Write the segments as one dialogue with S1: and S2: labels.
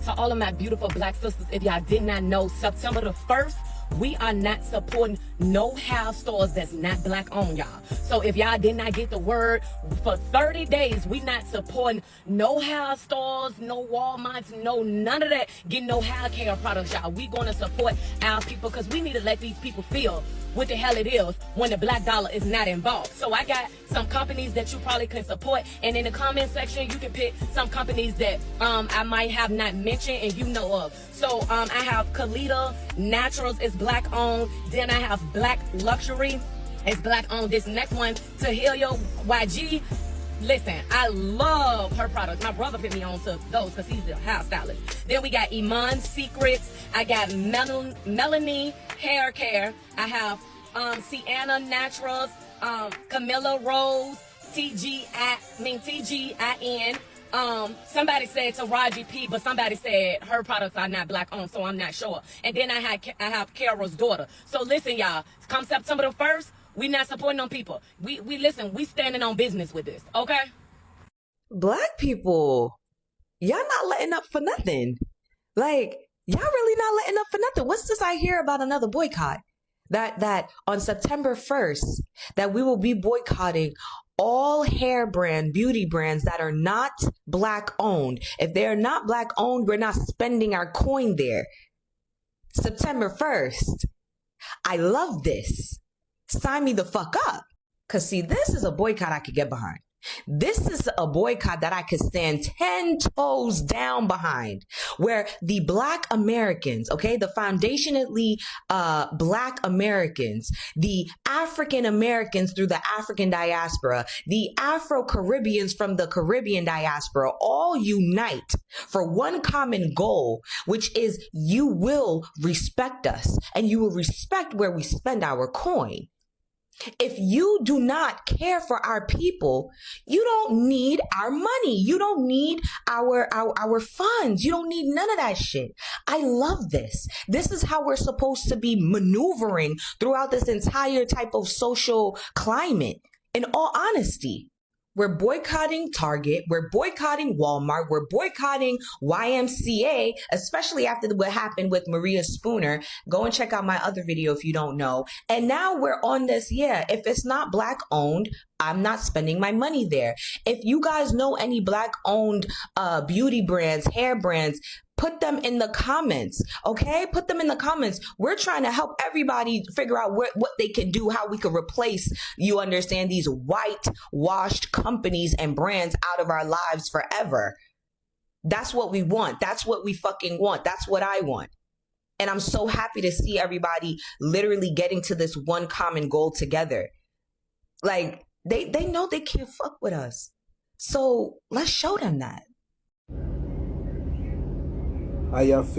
S1: to all of my beautiful black sisters, if y'all did not know, September the 1st, we are not supporting no hair stores that's not black owned, y'all. So if y'all did not get the word, for 30 days, we not supporting no hair stores, no Walmarts, no none of that. Get no hair care products, y'all. We gonna support our people because we need to let these people feel what the hell it is when the black dollar is not involved. So I got some companies that you probably can support, and in the comment section you can pick some companies that I might have not mentioned and you know of. So I have Kalita Naturals, is black owned. Then I have Black Luxury, it's black owned. This next one, Tahilio YG. Listen, I love her products. My brother put me on to those because he's a hairstylist. Then we got Iman Secrets. I got Melanie Hair Care. I have Sienna Naturals, Camilla Rose, TGIN. Somebody said Taraji P, but somebody said her products are not black owned, so I'm not sure. And then I have Carol's daughter. So listen, y'all, come September the 1st, we not supporting them people. We listen, we standing on business with this, okay?
S2: Black people, y'all not letting up for nothing. Like, y'all really not letting up for nothing. What's this I hear about another boycott? That on September 1st, that we will be boycotting all hair brand, beauty brands that are not black owned. If they are not black owned, we're not spending our coin there. September 1st. I love this. Sign me the fuck up. Cause see, this is a boycott I could get behind. This is a boycott that I could stand 10 toes down behind, where the black Americans, okay, the foundationally black Americans, the African Americans through the African diaspora, the Afro-Caribbeans from the Caribbean diaspora, all unite for one common goal, which is you will respect us and you will respect where we spend our coin. If you do not care for our people, you don't need our money. You don't need our funds. You don't need none of that shit. I love this. This is how we're supposed to be maneuvering throughout this entire type of social climate. In all honesty, we're boycotting Target. We're boycotting Walmart. We're boycotting YMCA, especially after what happened with Maria Spooner. Go and check out my other video if you don't know. And now we're on this, yeah, if it's not black owned, I'm not spending my money there. If you guys know any black owned beauty brands, hair brands, put them in the comments, okay? Put them in the comments. We're trying to help everybody figure out what they can do, how we can replace, you understand, these whitewashed companies and brands out of our lives forever. That's what we want. That's what we fucking want. That's what I want. And I'm so happy to see everybody literally getting to this one common goal together. Like, they know they can't fuck with us. So let's show them that.
S3: How y'all feel?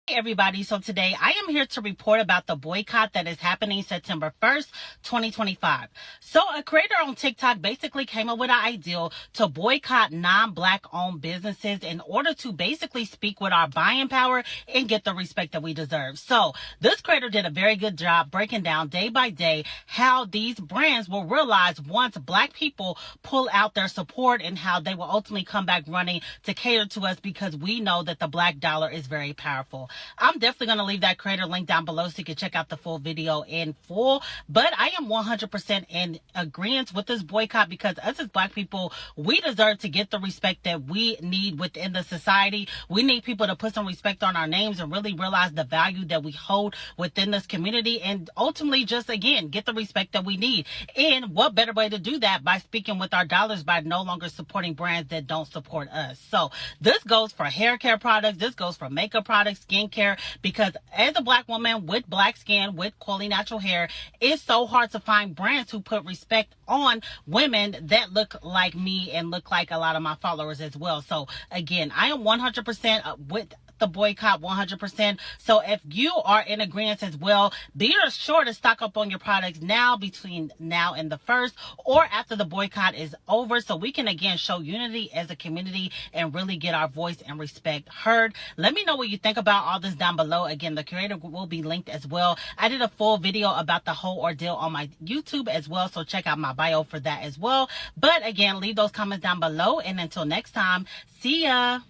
S3: Hey everybody, so today I am here to report about the boycott that is happening September 1st, 2025. So a creator on TikTok basically came up with an idea to boycott non-black owned businesses in order to basically speak with our buying power and get the respect that we deserve. So this creator did a very good job breaking down day by day how these brands will realize once black people pull out their support and how they will ultimately come back running to cater to us because we know that the black dollar is very powerful. I'm definitely going to leave that creator link down below so you can check out the full video in full. But I am 100% in agreement with this boycott because us as black people, we deserve to get the respect that we need within the society. We need people to put some respect on our names and really realize the value that we hold within this community and ultimately just, again, get the respect that we need. And what better way to do that by speaking with our dollars by no longer supporting brands that don't support us. So this goes for hair care products. This goes for makeup products, skin care, because as a black woman with black skin, with quality natural hair, it's so hard to find brands who put respect on women that look like me and look like a lot of my followers as well. So again, I am 100% with the boycott, 100%. So if you are in agreement as well, be sure to stock up on your products now, between now and the 1st, or after the boycott is over, so we can again show unity as a community and really get our voice and respect heard. Let me know what you think about all this down below. Again, the creator will be linked as well. I did a full video about the whole ordeal on my YouTube as well, so check out my bio for that as well. But again, leave those comments down below, and until next time, see ya.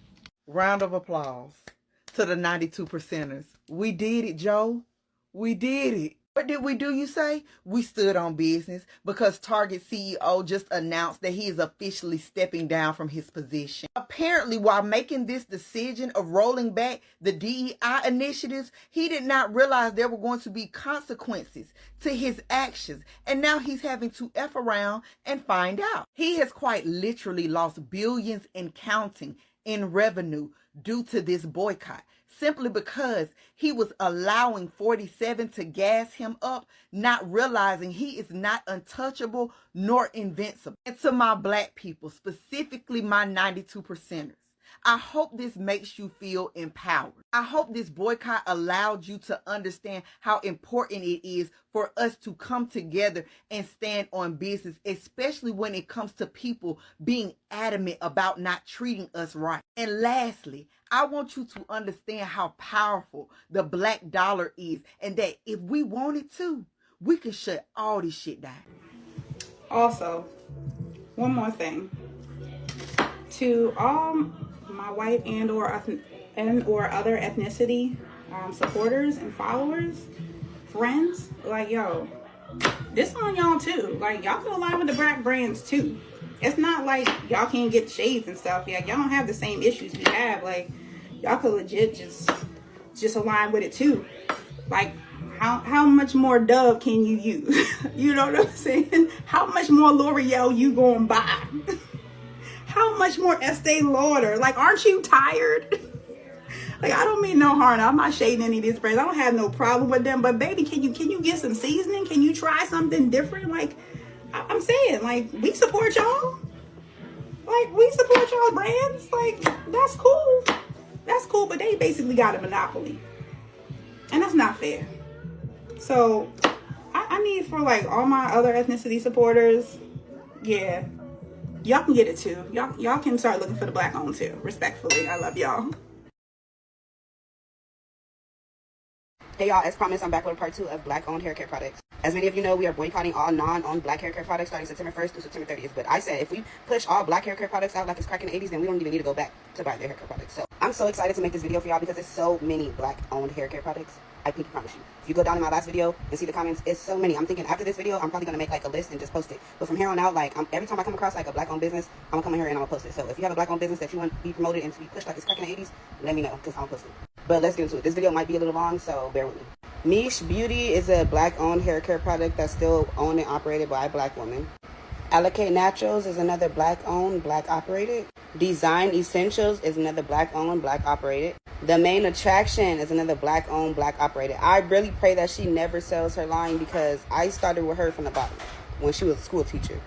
S4: Round of applause to the 92%ers. We did it, Joe. We did it. What did we do, you say? We stood on business because Target CEO just announced that he is officially stepping down from his position. Apparently, while making this decision of rolling back the DEI initiatives, he did not realize there were going to be consequences to his actions, and now he's having to F around and find out. He has quite literally lost billions and counting in revenue due to this boycott, simply because he was allowing 47 to gas him up, not realizing he is not untouchable nor invincible. And to my black people, specifically my 92%ers, I hope this makes you feel empowered. I hope this boycott allowed you to understand how important it is for us to come together and stand on business, especially when it comes to people being adamant about not treating us right. And lastly, I want you to understand how powerful the black dollar is, and that if we wanted to, we could shut all this shit down.
S5: Also, one more thing. To all my white and or other ethnicity supporters and followers, friends, like, yo, this on y'all too. Like, y'all can align with the black brands too. It's not like y'all can't get shades and stuff. Like, y'all don't have the same issues we have. Like, y'all could legit just align with it too. Like, how much more Dove can you use? You know what I'm saying? How much more L'Oreal you gonna buy? How much more Estee Lauder? Like, aren't you tired? Like, I don't mean no harm. I'm not shading any of these brands. I don't have no problem with them. But baby, can you get some seasoning? Can you try something different? Like, I'm saying, like, we support y'all. Like, we support y'all brands. Like, that's cool. That's cool. But they basically got a monopoly, and that's not fair. So I need for, like, all my other ethnicity supporters, yeah, y'all can get it too. Y'all can start looking for the black owned too. Respectfully, I love y'all.
S6: Hey y'all, as promised, I'm back with part 2 of black owned hair care products. As many of you know, we are boycotting all non-owned black hair care products starting September 1st through September 30th. But I said if we push all black hair care products out like it's crack in the 80s, then we don't even need to go back to buy their hair care products. So I'm so excited to make this video for y'all because there's so many black owned hair care products. I can promise you. If you go down in my last video and see the comments, it's so many. I'm thinking after this video, I'm probably going to make like a list and just post it. But from here on out, like, every time I come across like a black owned business, I'm going to come in here and I'm going to post it. So if you have a black owned business that you want to be promoted and to be pushed like it's crack in the 80s, let me know because I'll post it. But let's get into it. This video might be a little long, so bear with me. Mish Beauty is a black owned hair care product that's still owned and operated by a black woman. Allocate Naturals is another black owned, black operated. Design Essentials is another black owned, black operated. The Main Attraction is another black owned, black operated. I really pray that she never sells her line because I started with her from the bottom when she was a school teacher.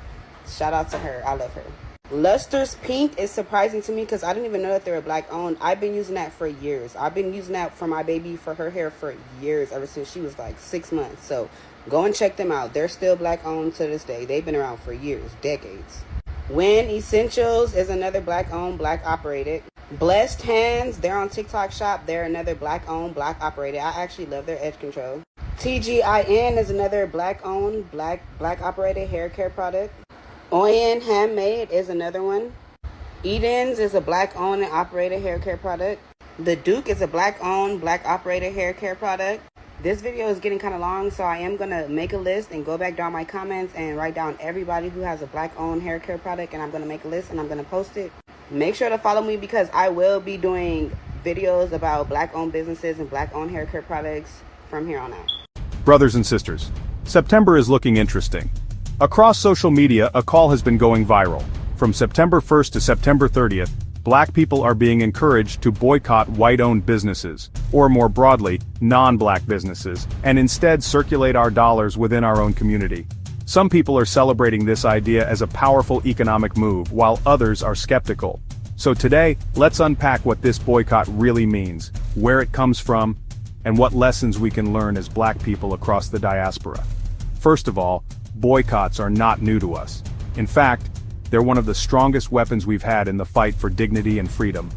S6: Shout out to her. I love her. Luster's Pink is surprising to me because I didn't even know that they were black owned. I've been using that for years. I've been using that for my baby, for her hair, for years, ever since she was like 6 months. So go and check them out. They're still black owned to this day. They've been around for years, decades. Win Essentials is another black owned, black operated. Blessed Hands, they're on TikTok Shop. They're another black owned, black operated. I actually love their edge control. TGIN is another black owned, black operated hair care product. Oyen Handmade is another one. Eden's is a black owned and operated hair care product. The Duke is a black owned, black operated hair care product. This video is getting kind of long, so I am going to make a list and go back down my comments and write down everybody who has a black owned hair care product, and I'm going to make a list and I'm going to post it. Make sure to follow me because I will be doing videos about black owned businesses and black owned hair care products from here on out.
S7: Brothers and sisters, September is looking interesting. Across social media, a call has been going viral. From September 1st to September 30th, black people are being encouraged to boycott white-owned businesses, or more broadly, non-black businesses, and instead circulate our dollars within our own community. Some people are celebrating this idea as a powerful economic move, while others are skeptical. So today, let's unpack what this boycott really means, where it comes from, and what lessons we can learn as black people across the diaspora. First of all, boycotts are not new to us. In fact, they're one of the strongest weapons we've had in the fight for dignity and freedom.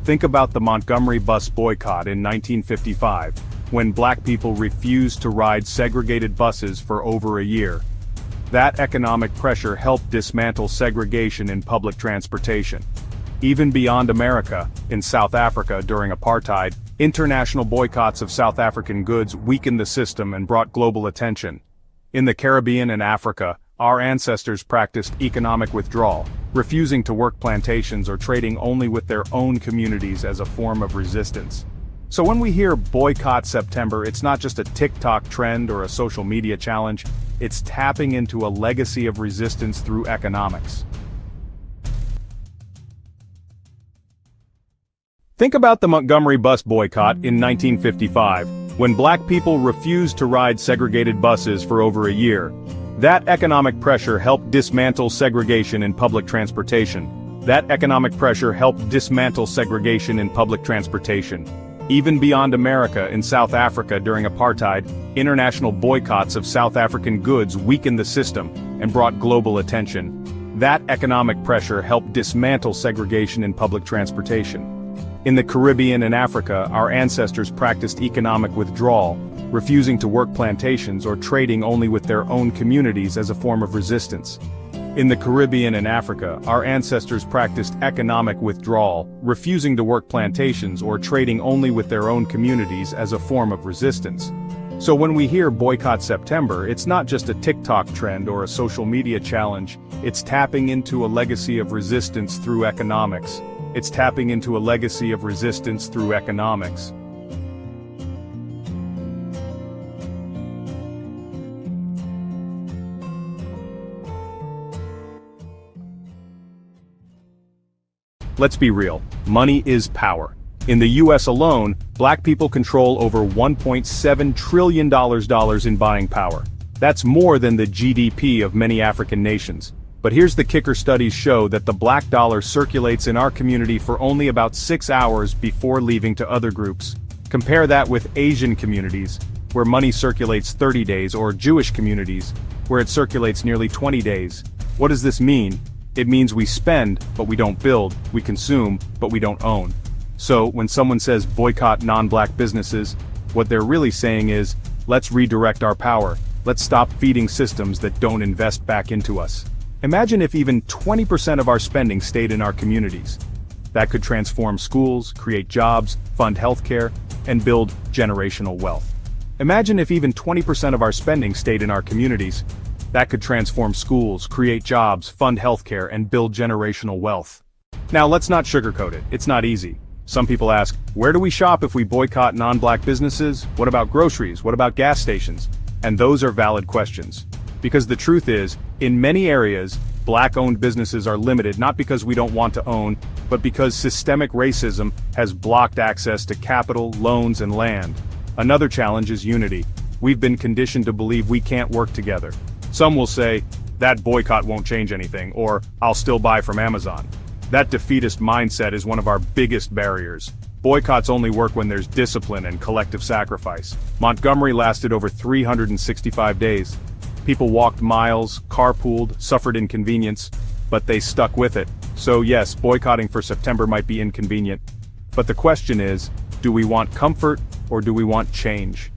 S7: Think about the Montgomery bus boycott in 1955, when black people refused to ride segregated buses for over a year. That economic pressure helped dismantle segregation in public transportation. Even beyond America, in South Africa during apartheid, international boycotts of South African goods weakened the system and brought global attention. In the Caribbean and Africa, our ancestors practiced economic withdrawal, refusing to work plantations or trading only with their own communities as a form of resistance. So when we hear Boycott September, it's not just a TikTok trend or a social media challenge, it's tapping into a legacy of resistance through economics. Think about the Montgomery bus boycott in 1955. When black people refused to ride segregated buses for over a year. That economic pressure helped dismantle segregation in public transportation. Even beyond America, in South Africa during apartheid, international boycotts of South African goods weakened the system and brought global attention. That economic pressure helped dismantle segregation in public transportation. In the Caribbean and Africa, our ancestors practiced economic withdrawal, refusing to work plantations or trading only with their own communities as a form of resistance. In the Caribbean and Africa, our ancestors practiced economic withdrawal, refusing to work plantations or trading only with their own communities as a form of resistance. So when we hear Boycott September, it's not just a TikTok trend or a social media challenge, it's tapping into a legacy of resistance through economics. Let's be real, money is power. In the US alone, black people control over $1.7 trillion in buying power. That's more than the GDP of many African nations. But here's the kicker: studies show that the black dollar circulates in our community for only about 6 hours before leaving to other groups. Compare that with Asian communities, where money circulates 30 days, or Jewish communities, where it circulates nearly 20 days. What does this mean? It means we spend, but we don't build, we consume, but we don't own. So, when someone says boycott non-black businesses, what they're really saying is, let's redirect our power, let's stop feeding systems that don't invest back into us. Imagine if even 20% of our spending stayed in our communities. That could transform schools, create jobs, fund healthcare, and build generational wealth. Imagine if even 20% of our spending stayed in our communities. That could transform schools, create jobs, fund healthcare, and build generational wealth. Now let's not sugarcoat it, it's not easy. Some people ask, where do we shop if we boycott non-black businesses? What about groceries? What about gas stations? And those are valid questions. Because the truth is, in many areas, black-owned businesses are limited not because we don't want to own, but because systemic racism has blocked access to capital, loans, and land. Another challenge is unity. We've been conditioned to believe we can't work together. Some will say, that boycott won't change anything, or I'll still buy from Amazon. That defeatist mindset is one of our biggest barriers. Boycotts only work when there's discipline and collective sacrifice. Montgomery lasted over 365 days. People walked miles, carpooled, suffered inconvenience, but they stuck with it. So yes, boycotting for September might be inconvenient. But the question is, do we want comfort or do we want change?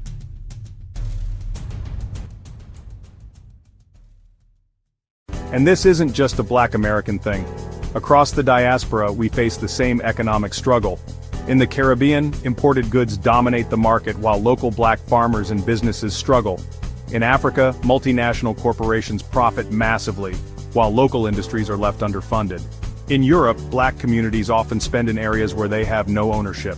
S7: And this isn't just a Black American thing. Across the diaspora, we face the same economic struggle. In the Caribbean, imported goods dominate the market while local Black farmers and businesses struggle. In Africa, multinational corporations profit massively, while local industries are left underfunded. In Europe, Black communities often spend in areas where they have no ownership.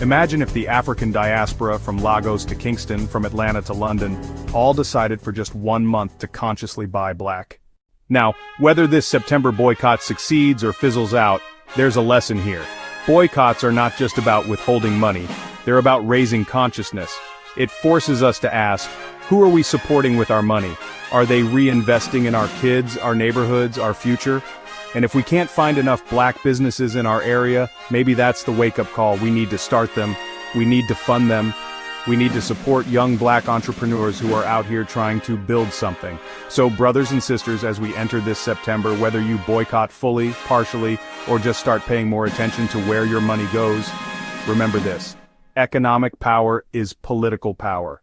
S7: Imagine if the African diaspora from Lagos to Kingston, from Atlanta to London, all decided for just 1 month to consciously buy Black. Now, whether this September boycott succeeds or fizzles out, there's a lesson here. Boycotts are not just about withholding money, they're about raising consciousness. It forces us to ask, who are we supporting with our money? Are they reinvesting in our kids, our neighborhoods, our future? And if we can't find enough Black businesses in our area, maybe that's the wake-up call. We need to start them, we need to fund them, we need to support young Black entrepreneurs who are out here trying to build something. So brothers and sisters, as we enter this September, whether you boycott fully, partially, or just start paying more attention to where your money goes, remember this: economic power is political power.